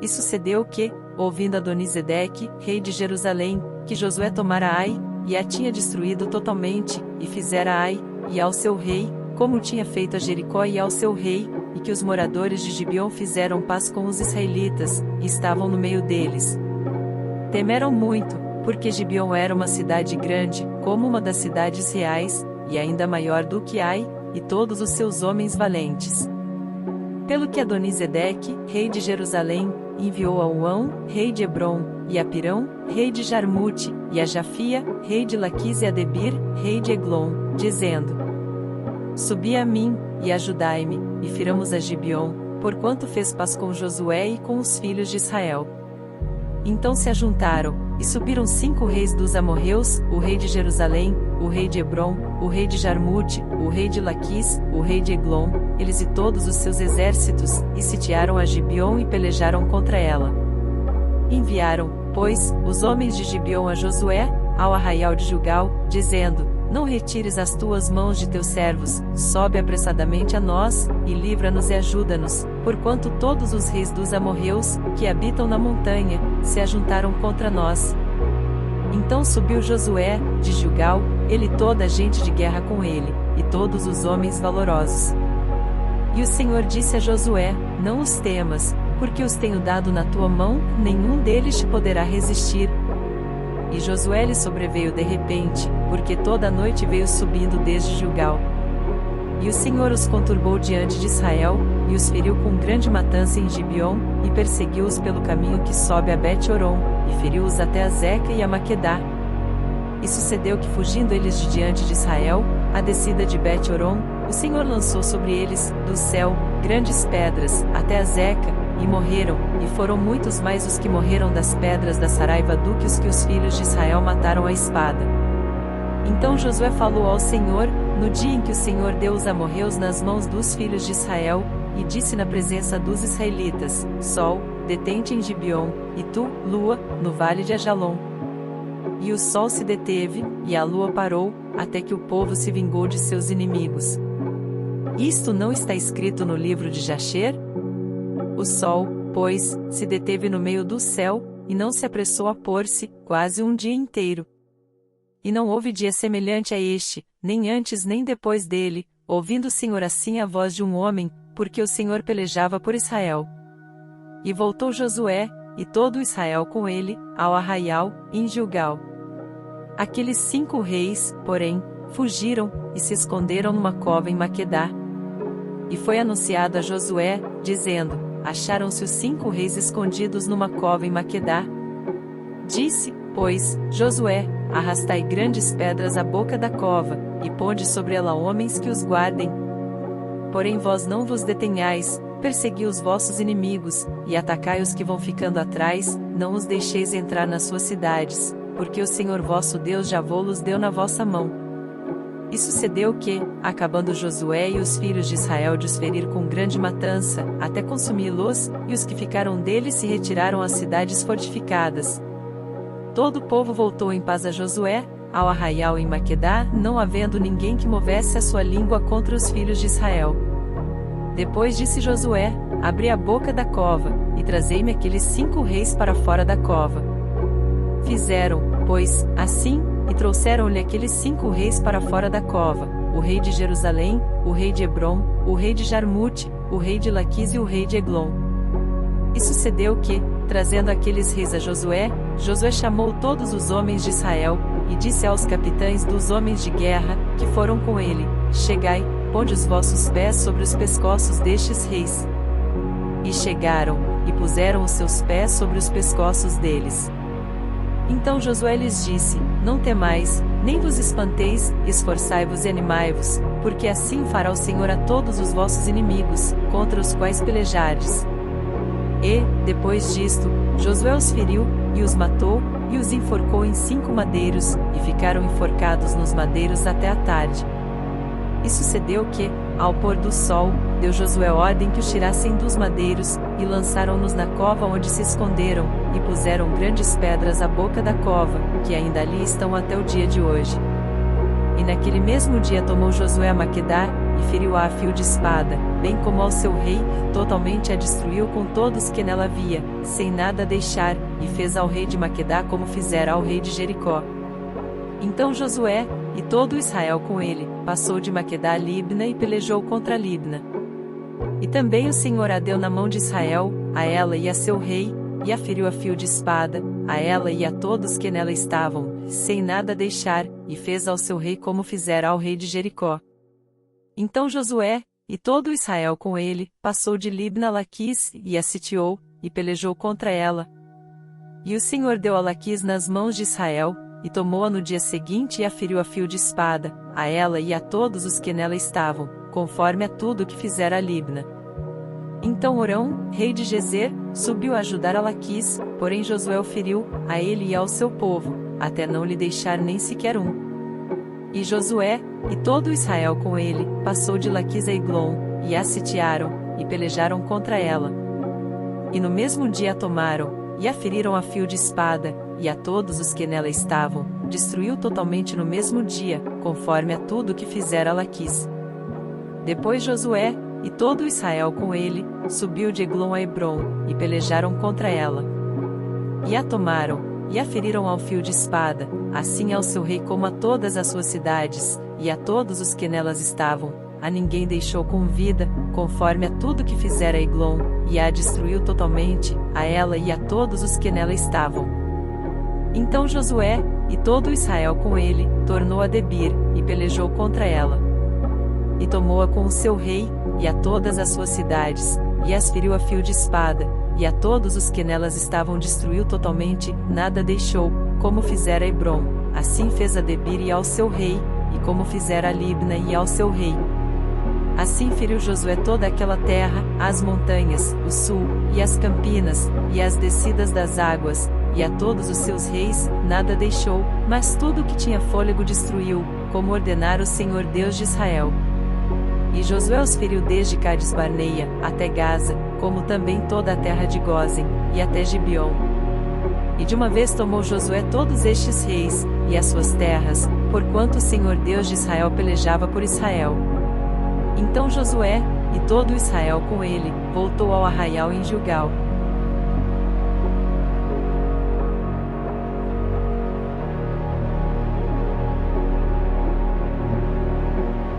E sucedeu que, ouvindo Adonisedeque, rei de Jerusalém, que Josué tomara Ai, e a tinha destruído totalmente, e fizera Ai, e ao seu rei, como tinha feito a Jericó e ao seu rei, e que os moradores de Gibeon fizeram paz com os israelitas, e estavam no meio deles. Temeram muito, porque Gibeon era uma cidade grande, como uma das cidades reais, e ainda maior do que Ai, e todos os seus homens valentes. Pelo que Adonisedeque, rei de Jerusalém, enviou a Uão, rei de Hebron, e a Pirão, rei de Jarmute, e a Jafia, rei de Laquis e a Debir, rei de Eglon, dizendo: Subi a mim, e ajudai-me, e firamos a Gibeon, porquanto fez paz com Josué e com os filhos de Israel. Então se ajuntaram, e subiram 5 reis dos amorreus, o rei de Jerusalém, o rei de Hebron, o rei de Jarmute, o rei de Laquis, o rei de Eglon, eles e todos os seus exércitos, e sitiaram a Gibeon e pelejaram contra ela. Enviaram, pois, os homens de Gibeon a Josué, ao arraial de Gilgal, dizendo: Não retires as tuas mãos de teus servos, sobe apressadamente a nós, e livra-nos e ajuda-nos, porquanto todos os reis dos amorreus, que habitam na montanha, se ajuntaram contra nós. Então subiu Josué, de Gilgal, ele e toda a gente de guerra com ele, e todos os homens valorosos. E o Senhor disse a Josué: Não os temas, porque os tenho dado na tua mão, nenhum deles te poderá resistir. E Josué lhe sobreveio de repente, porque toda a noite veio subindo desde Gilgal. E o Senhor os conturbou diante de Israel, e os feriu com grande matança em Gibeon, e perseguiu-os pelo caminho que sobe a Bet-Horon, e feriu-os até a Zeca e a Maquedá. E sucedeu que, fugindo eles de diante de Israel, a descida de Bet-Horon, o Senhor lançou sobre eles, do céu, grandes pedras, até a Zeca, e morreram, e foram muitos mais os que morreram das pedras da Saraiva do que os filhos de Israel mataram à espada. Então Josué falou ao Senhor, no dia em que o Senhor deu os amorreus nas mãos dos filhos de Israel, e disse na presença dos israelitas: Sol, detente em Gibeon, e tu, lua, no vale de Ajalon. E o sol se deteve, e a lua parou, até que o povo se vingou de seus inimigos. Isto não está escrito no livro de Jasher? O sol, pois, se deteve no meio do céu, e não se apressou a pôr-se, quase um dia inteiro. E não houve dia semelhante a este, nem antes nem depois dele, ouvindo o Senhor assim a voz de um homem, porque o Senhor pelejava por Israel. E voltou Josué, e todo Israel com ele, ao arraial, em Gilgal. Aqueles 5 reis, porém, fugiram, e se esconderam numa cova em Maquedá. E foi anunciado a Josué, dizendo: Acharam-se os 5 reis escondidos numa cova em Maquedá. Disse, pois, Josué: Arrastai grandes pedras à boca da cova, e ponde sobre ela homens que os guardem. Porém vós não vos detenhais, persegui os vossos inimigos, e atacai os que vão ficando atrás, não os deixeis entrar nas suas cidades, porque o Senhor vosso Deus já vô-los deu na vossa mão. E sucedeu que, acabando Josué e os filhos de Israel de os ferir com grande matança, até consumi-los, e os que ficaram deles se retiraram às cidades fortificadas. Todo o povo voltou em paz a Josué, ao arraial em Maquedá, não havendo ninguém que movesse a sua língua contra os filhos de Israel. Depois disse Josué: Abri a boca da cova, e trazei-me aqueles 5 reis para fora da cova. Fizeram, pois, assim, e trouxeram-lhe aqueles 5 reis para fora da cova, o rei de Jerusalém, o rei de Hebron, o rei de Jarmute, o rei de Laquis e o rei de Eglon. E sucedeu que, trazendo aqueles reis a Josué, Josué chamou todos os homens de Israel, e disse aos capitães dos homens de guerra, que foram com ele: Chegai, ponde os vossos pés sobre os pescoços destes reis. E chegaram, e puseram os seus pés sobre os pescoços deles. Então Josué lhes disse: Não temais, nem vos espanteis, esforçai-vos e animai-vos, porque assim fará o Senhor a todos os vossos inimigos, contra os quais pelejardes. E, depois disto, Josué os feriu, e os matou, e os enforcou em 5 madeiros, e ficaram enforcados nos madeiros até a tarde. E sucedeu que, ao pôr do sol, deu Josué ordem que os tirassem dos madeiros, e lançaram-nos na cova onde se esconderam, e puseram grandes pedras à boca da cova, que ainda ali estão até o dia de hoje. E naquele mesmo dia tomou Josué a Maquedá, e feriu-a a fio de espada, bem como ao seu rei, totalmente a destruiu com todos que nela havia, sem nada deixar, e fez ao rei de Maquedá como fizera ao rei de Jericó. Então Josué, e todo Israel com ele, passou de Maquedá a Libna e pelejou contra Libna. E também o Senhor a deu na mão de Israel, a ela e a seu rei, e a feriu a fio de espada, a ela e a todos que nela estavam, sem nada deixar, e fez ao seu rei como fizera ao rei de Jericó. Então Josué, e todo Israel com ele, passou de Libna a Laquis, e a sitiou, e pelejou contra ela. E o Senhor deu a Laquis nas mãos de Israel, e tomou-a no dia seguinte e a feriu a fio de espada, a ela e a todos os que nela estavam, conforme a tudo que fizera a Libna. Então Orão, rei de Gezer, subiu a ajudar a Laquis, porém Josué o feriu, a ele e ao seu povo, até não lhe deixar nem sequer um. E Josué, e todo Israel com ele, passou de Laquis a Eglon, e a sitiaram, e pelejaram contra ela. E no mesmo dia a tomaram, e a feriram a fio de espada, e a todos os que nela estavam, destruiu totalmente no mesmo dia, conforme a tudo que fizera Laquis. Depois Josué, e todo Israel com ele, subiu de Eglon a Hebrom, e pelejaram contra ela. E a tomaram, e a feriram ao fio de espada, assim ao seu rei como a todas as suas cidades, e a todos os que nelas estavam, a ninguém deixou com vida, conforme a tudo que fizera Eglon, e a destruiu totalmente, a ela e a todos os que nela estavam. Então Josué, e todo Israel com ele, tornou a Debir, e pelejou contra ela. E tomou-a com o seu rei, e a todas as suas cidades, e as feriu a fio de espada, e a todos os que nelas estavam destruiu totalmente, nada deixou, como fizera Hebrom, assim fez a Debir e ao seu rei, e como fizera a Libna e ao seu rei. Assim feriu Josué toda aquela terra, as montanhas, o sul, e as campinas, e as descidas das águas, e a todos os seus reis, nada deixou, mas tudo o que tinha fôlego destruiu, como ordenara o Senhor Deus de Israel. E Josué os feriu desde Cades Barneia, até Gaza, como também toda a terra de Gósen, e até Gibeon. E de uma vez tomou Josué todos estes reis, e as suas terras, porquanto o Senhor Deus de Israel pelejava por Israel. Então Josué, e todo Israel com ele, voltou ao arraial em Gilgal.